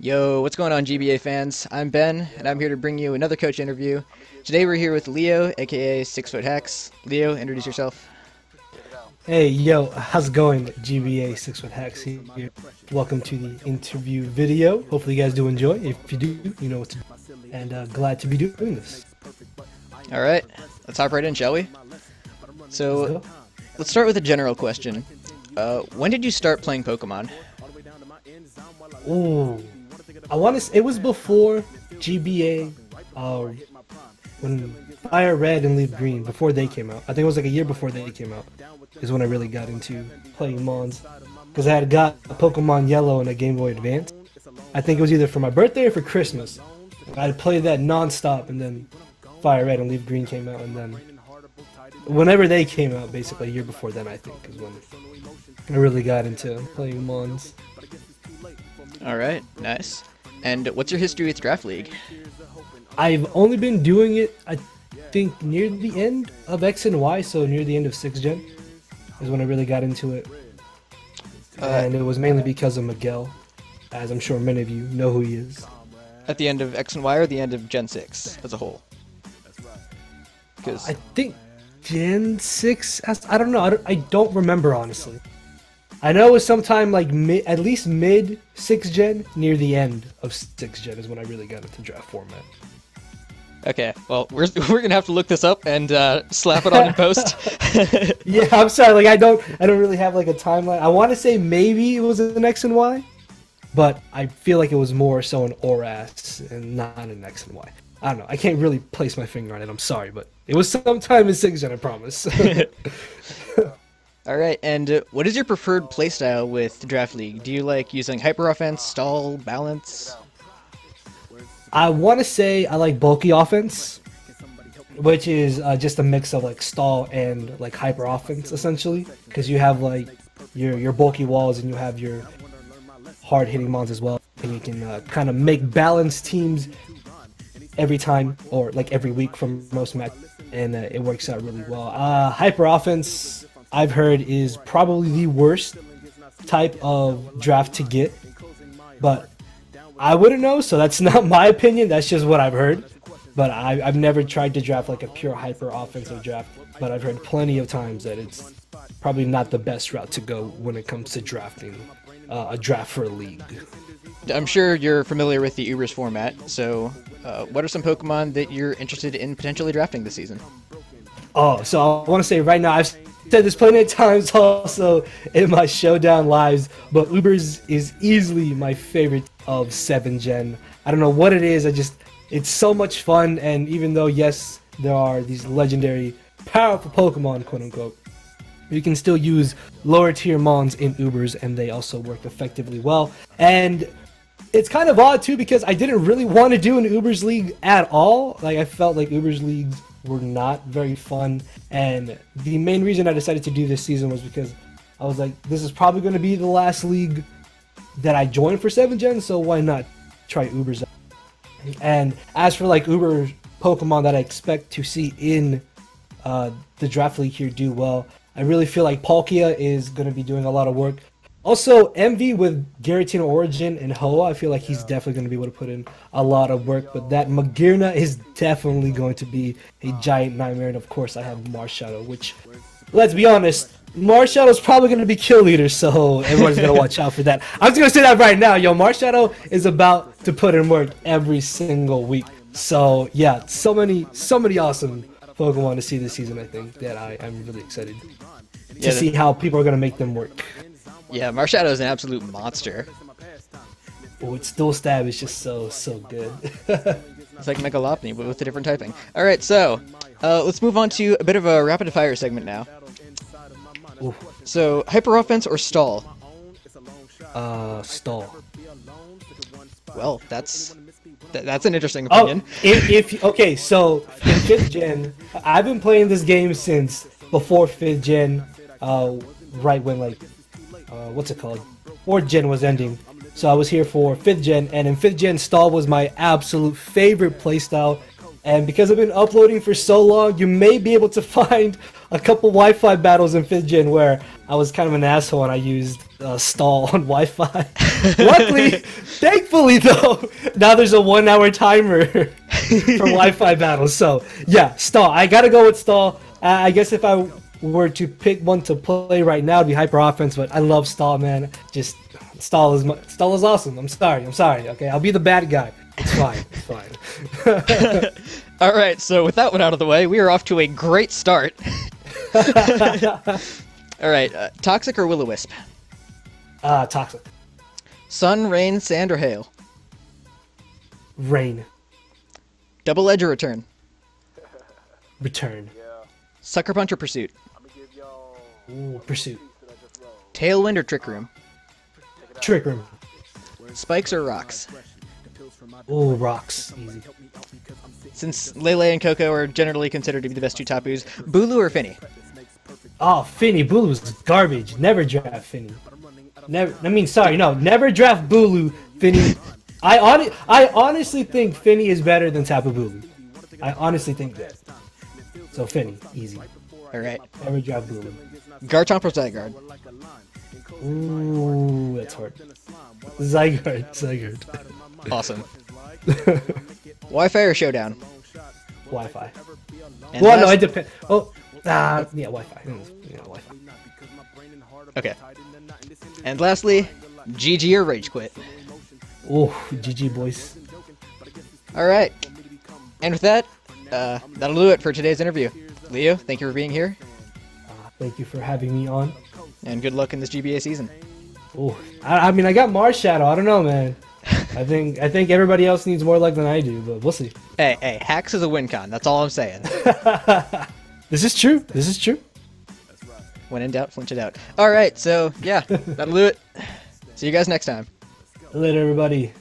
Yo, what's going on, GBA fans? I'm Ben, and I'm here to bring you another coach interview. Today we're here with Leo, aka SixftHax. Leo, introduce yourself. Hey, yo, how's it going? GBA SixftHax here. Welcome to the interview video. Hopefully you guys do enjoy. If you do, you know what to do. And glad to be doing this. Alright, let's hop right in, shall we? So, let's start with a general question. When did you start playing Pokemon? Ooh, it was before GBA, when Fire Red and Leaf Green, before they came out. I think it was like a year before they came out, is when I really got into playing Mons. Because I had got a Pokemon Yellow and a Game Boy Advance. I think it was either for my birthday or for Christmas. I played that non-stop, and then Fire Red and Leaf Green came out, and then whenever they came out, basically a year before then, I think, is when I really got into playing Mons. Alright, nice. And what's your history with Draft League? I've only been doing it, I think, near the end of X and Y, so near the end of 6th Gen is when I really got into it. And it was mainly because of Miguel, as I'm sure many of you know who he is. At the end of X and Y or the end of Gen 6 as a whole? I think Gen 6, I don't know, I don't remember honestly. I know it was sometime like at least mid 6th Gen, near the end of 6th Gen is when I really got into draft format. Okay, well, we're gonna have to look this up and slap it on in post. Yeah, I'm sorry, like I don't really have like a timeline. I want to say maybe it was an X and Y, but I feel like it was more so an ORAS and not an X and Y. I don't know. I can't really place my finger on it. I'm sorry, but it was sometime in 6th Gen, I promise. Alright, and what is your preferred playstyle with Draft League? Do you like using hyper offense, stall, balance? I want to say I like bulky offense, which is just a mix of like stall and like hyper offense essentially, because you have like your bulky walls and you have your hard hitting mons as well, and you can kind of make balanced teams every time or like every week from most matches, and it works out really well. Hyper offense, I've heard, is probably the worst type of draft to get, but I wouldn't know, so that's not my opinion, that's just what I've heard. But I've never tried to draft like a pure hyper offensive draft, but I've heard plenty of times that it's probably not the best route to go when it comes to drafting a draft for a league. I'm sure you're familiar with the Ubers format, so what are some Pokemon that you're interested in potentially drafting this season? Oh, so I want to say right now, I've said this plenty of times also in my Showdown lives, but Ubers is easily my favorite of 7th Gen. I don't know what it is, it's so much fun, and even though, yes, there are these legendary, powerful Pokemon, quote-unquote, you can still use lower tier mons in Ubers, and they also work effectively well. And it's kind of odd, too, because I didn't really want to do an Ubers League at all. Like, I felt like Ubers Leagues were not very fun, and the main reason I decided to do this season was because I was like, this is probably going to be the last league that I joined for 7th Gen, so why not try Ubers out? And as for like Uber Pokemon that I expect to see in the draft league here do well, I really feel like Palkia is going to be doing a lot of work. Also, MV with Giratina Origin and Hoa, I feel like he's definitely going to be able to put in a lot of work, but that Magearna is definitely going to be a giant nightmare, and of course I have Marshadow, which, let's be honest, Marshadow's probably going to be kill leader, so everyone's going to watch out for that. I'm just going to say that right now, yo, Marshadow is about to put in work every single week. So yeah, so many awesome Pokemon to see this season, I think, that I'm really excited to see how people are going to make them work. Yeah, Marshadow is an absolute monster. Oh, its dual stab is just so good. It's like Megalopony, but with a different typing. Alright, so, let's move on to a bit of a rapid fire segment now. Ooh. So, hyper offense or stall? Stall. Well, that's an interesting opinion. Oh, okay, so in 5th Gen, I've been playing this game since before 5th Gen, right when like, what's it called? 4th Gen was ending. So I was here for 5th Gen, and in 5th Gen, stall was my absolute favorite playstyle. And because I've been uploading for so long, you may be able to find a couple Wi-Fi battles in 5th Gen where I was kind of an asshole and I used stall on Wi-Fi. Luckily, thankfully though, now there's a 1-hour timer for Wi-Fi battles. So yeah, stall. I gotta go with stall. I guess if I were to pick one to play right now, it'd be hyper offense. But I love stall, man. Just stall is awesome. I'm sorry. Okay, I'll be the bad guy. It's fine. It's fine. All right. So with that one out of the way, we are off to a great start. All right. Toxic or Will-O-Wisp? Toxic. Sun, rain, sand, or hail? Rain. Double edge or return? Return. Sucker punch or pursuit? Ooh, pursuit. Tailwind or trick room? Trick room. Spikes or rocks? Ooh, rocks. Easy. Since Lele and Coco are generally considered to be the best two Tapus, Bulu or Finny? Oh, Finny. Bulu's garbage. Never draft Finny. Never draft Bulu. Finny. I honestly think Finny is better than Tapu Bulu. I honestly think that. So Finny, easy. All right. Never draft Bulu. Garchomp or Zygarde? Ooh, that's hard. Zygarde. Awesome. Wi-Fi or Showdown? Wi-Fi. And Well, no, it depends. Oh, yeah, Wi-Fi. Yeah, Wi-Fi. Okay. And lastly, GG or Rage Quit? Oh, GG, boys. All right. And with that, that'll do it for today's interview. Leo, thank you for being here. Thank you for having me on. And good luck in this GBA season. Oh, I mean, I got Mars Shadow. I don't know, man. I think everybody else needs more luck than I do, but we'll see. Hey, Hax is a win con. That's all I'm saying. This is true. This is true. When in doubt, flinch it out. All right, so yeah, that'll do it. See you guys next time. Later, everybody.